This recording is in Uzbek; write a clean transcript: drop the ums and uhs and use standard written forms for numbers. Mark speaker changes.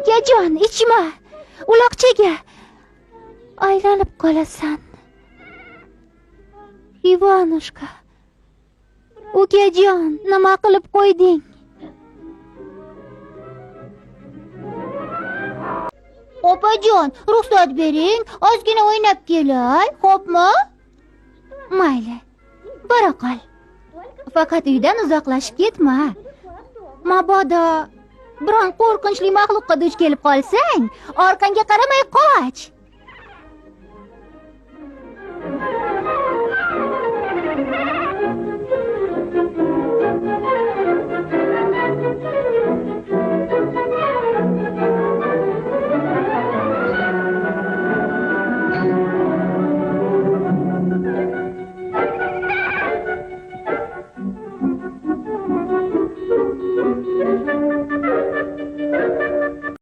Speaker 1: Ukajon, ichma. Uloqchaga aylanib qolasan. Ivanushka. Ukajon, nima qilib qo'yding? Opajon, ruxsat bering, ozgina o'ynab kelay, xo'pmi? Mayli. Bora qol. Faqat uydan uzoqlashib ketma. Mabodo biron qo'rqinchli maxluqqa duch kelib qolsang, orqangga qaramay qoch.